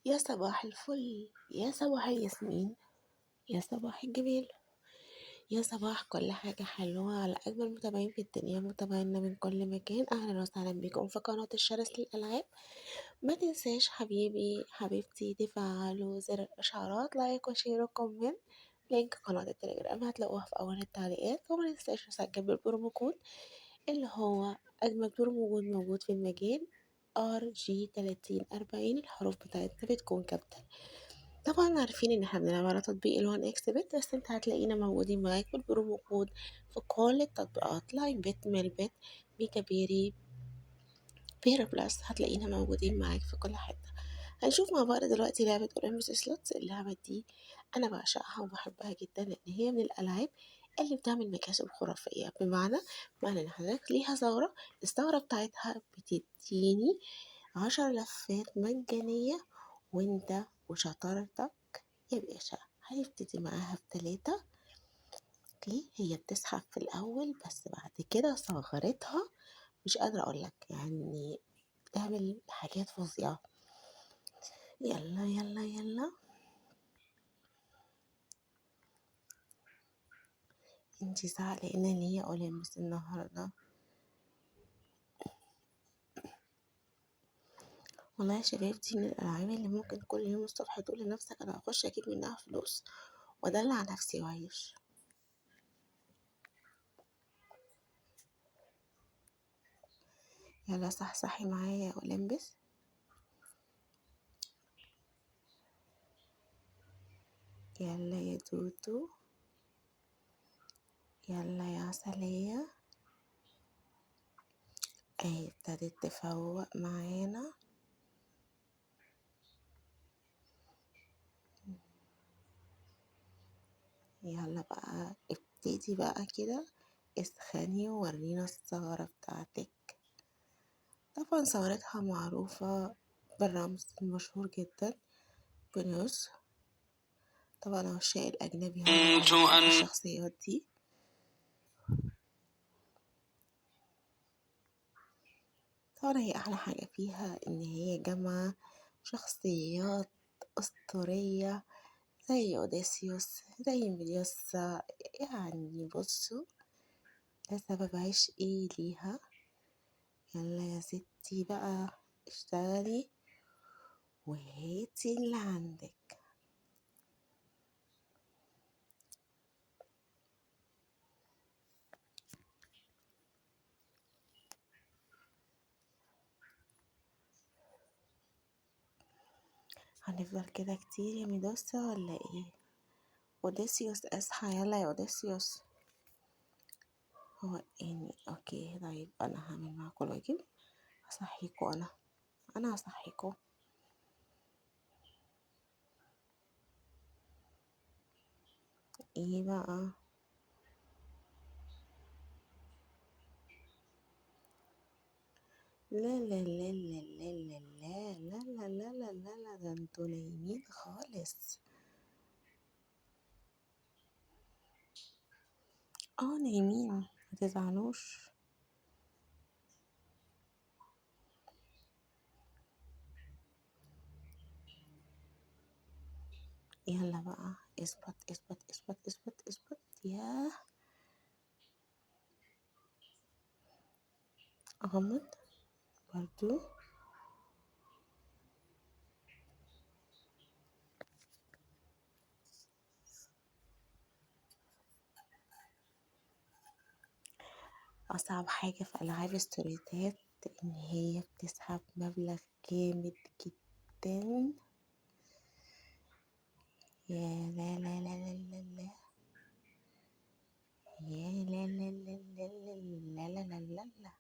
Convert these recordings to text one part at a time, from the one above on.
يا صباح الفل، يا صباح الياسمين، يا صباح الجمال، يا صباح كل حاجة حلوة على أجمل متابعين في الدنيا، متابعينا من كل مكان. أهلا وسهلا بكم في قناة الشرس للألعاب. ما تنساش حبيبي حبيبتي تفعلوا زر الإشعارات، لايك وشير وكومنت. لينك قناة التليجرام هتلاقوها في أول التعليقات. وما تنساش تسجل بالبرومو كود اللي هو أجمل برومو موجود في المجال RG3040. الحروف بتاعتنا بتكون كابتن. طبعا عارفين ان احنا بنلعب على تطبيق الوان اكس بت، بس انت هتلاقينا موجودين معاك بالبرومو كود في كل التطبيقات: لاين بت، ميل بت، بيكا بيري، بيرا بلس. هتلاقينا موجودين معاك في كل حتة. هنشوف مع بعض دلوقتي لعبة اولمبس سلوتس. اللعبة دي انا بعشقها وبحبها جدا، لان هي من الالعاب اللي بتعمل مكاسب خرافية. معنى ان حضرتك ليها ثورة، الثورة بتاعتها بتديني 10 لفات مجانية، وانت وشطارتك يا باشا هنبتدي معاها ب3. اوكي، هي بتسحب في الأول بس بعد كده صغرتها، مش قادرة أقولك يعني بتعمل حاجات فظيعة. يلا يلا يلا، انتي زعلانة ليه يا أولمبس النهاردة؟ والله يا شباب، دي من الألعاب اللي ممكن كل يوم الصبح تقول لنفسك أنا هخش أجيب منها فلوس وأدلع نفسي وأعيش. يلا صحصحي معايا يا أولمبس. يلا يا توتو، يلا يا عسلية. اهي ابتدت تفوق معانا. يلا بقى ابتدي بقى كده، اسخني وورينا الثغرة بتاعتك. طبعا ثغرتها معروفة بالرمز المشهور جدا بنوس. طبعا عشاق الأجنبي هم الشخصيات دي. طبعا هي أحلى حاجة فيها إن هي جمع شخصيات أسطورية زي أوديسيوس، زي ميليوسا. يعني بصوا، ده سبب عشقي ليها. يلا يا ستي بقى اشتغلي وهاتي اللي عندك. هنفضل كده كتير يا ميدوسا ولا ايه؟ اوديسيوس اصحى، يلا يا اوديسيوس. هو يعني اوكي، طيب انا هعمل معاكم الواجب، هصحيكوا. انا هصحيكوا. ايه بقى؟ لا لا لا لا لا لا لا لا لا لا لا لا، ده انتوا نايمين خالص. نايمين، متزعلوش. يلا بقى اثبت اثبت اثبت اثبت اثبت. ياه، اغمض برضو. أصعب حاجة في ألعاب الستوريتات إن هي بتسحب مبلغ جامد جدا. يا لا لا لا لا لا لا، يا لا لا لا لا لا لا لا لا لا.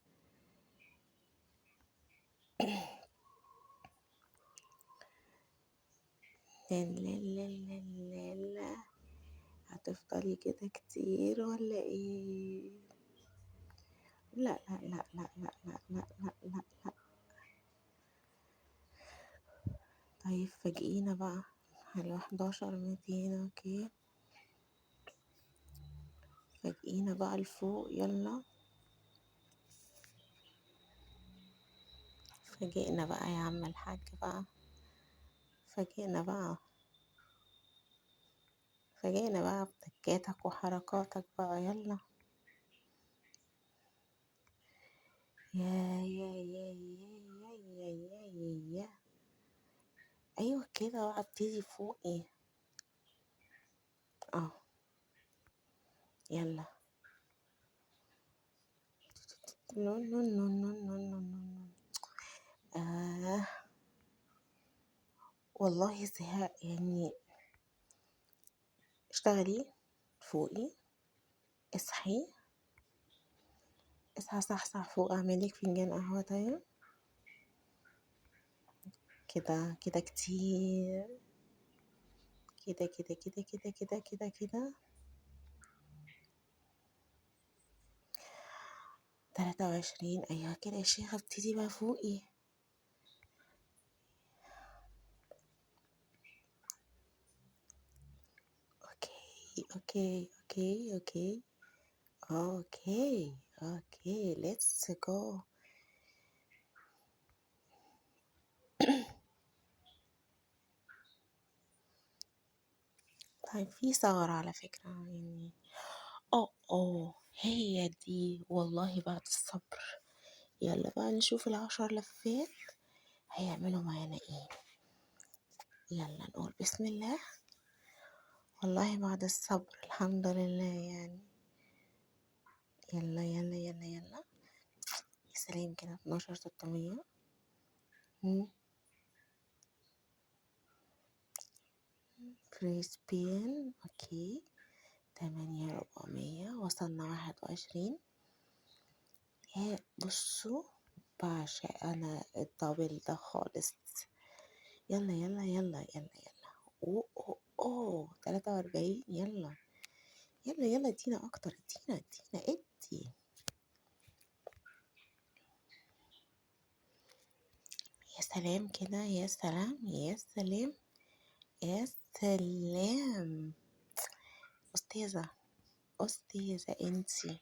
لا لا لا لا لا لا. هتفضلي كده كتير ولا ايه؟ لا لا لا لا لا لا لا لا لا لا. طيب فاجئينا بقى. حلو، 11 200. اوكي، فاجئينا بقى لفوق. يلا فاجئنا بقى يا عم الحاج بقى، فاجئنا بقى بتكاتك وحركاتك بقى. يلا. يا ايوه كده بقى، ابتدي فوقي. اه يلا. نو نو نو نو نو نو نو. آه والله زهق يعني. اشتغلي فوقي، اصحي اصحى صح فوق، اعملك فنجان قهوة. طيب كده كده كتير. كده 23. ايوه كده يا شيخة، ابتدي بقى فوقي. اوكي. اوكي let's go. طيب في ثغرة على فكرة يعني. هي دي والله بعد الصبر. يلا بقى نشوف ال10 لفات هيعملوا معانا ايه. يلا نقول بسم الله. والله بعد الصبر الحمد لله يعني. يلا يا سلام كده. 12600. فري سبين. اوكي 8400. وصلنا 21. بصوا، بعشق انا الدبل ده خالص. يلا. اوه 43. يلا ادينا اكتر، ادينا ادي. يا سلام كده، يا سلام. أستاذة انتي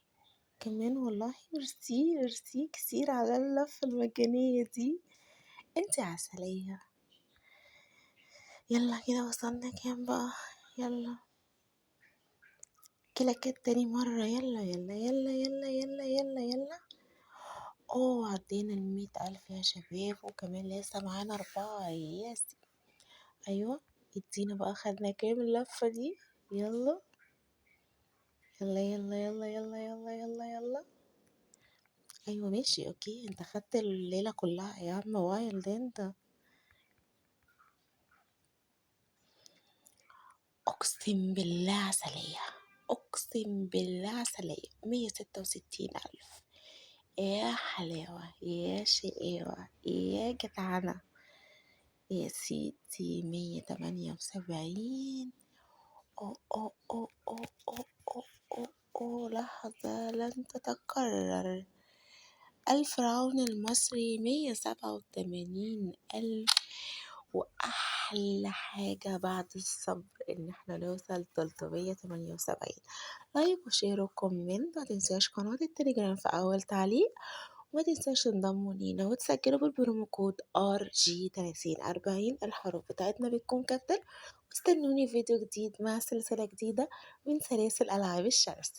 كمان والله. ميرسي كتير على اللفة المجانية دي. انتي عسلية. يلا كده وصلنا كام بقى؟ يلا كده تاني مرة. يلا. عدينا 100,000 يا شباب، وكمان لسه معانا 4. أيوة ادينا بقى، خدنا كام اللفة دي؟ يلا. أيوة ماشي اوكي، انت خدت الليلة كلها يا عم وايلد انت. أقسم بالله عسلية. 166,000. يا حلاوة يا شقاوة يا جدعنة يا سيدي. 178. لحظة لن تتكرر. الفرعون المصري 187,000. وأحلى حاجة بعد الصبر إن احنا نوصل 378. لايك وشير وكومنت. متنساش قناة التليجرام في أول تعليق، وما تنساش تنضموا لينا وتسجلوا بالبرومو كود RG3040. الحروف بتاعتنا بتكون كابتن. واستنوني فيديو جديد مع سلسلة جديدة من سلاسل ألعاب الشمس.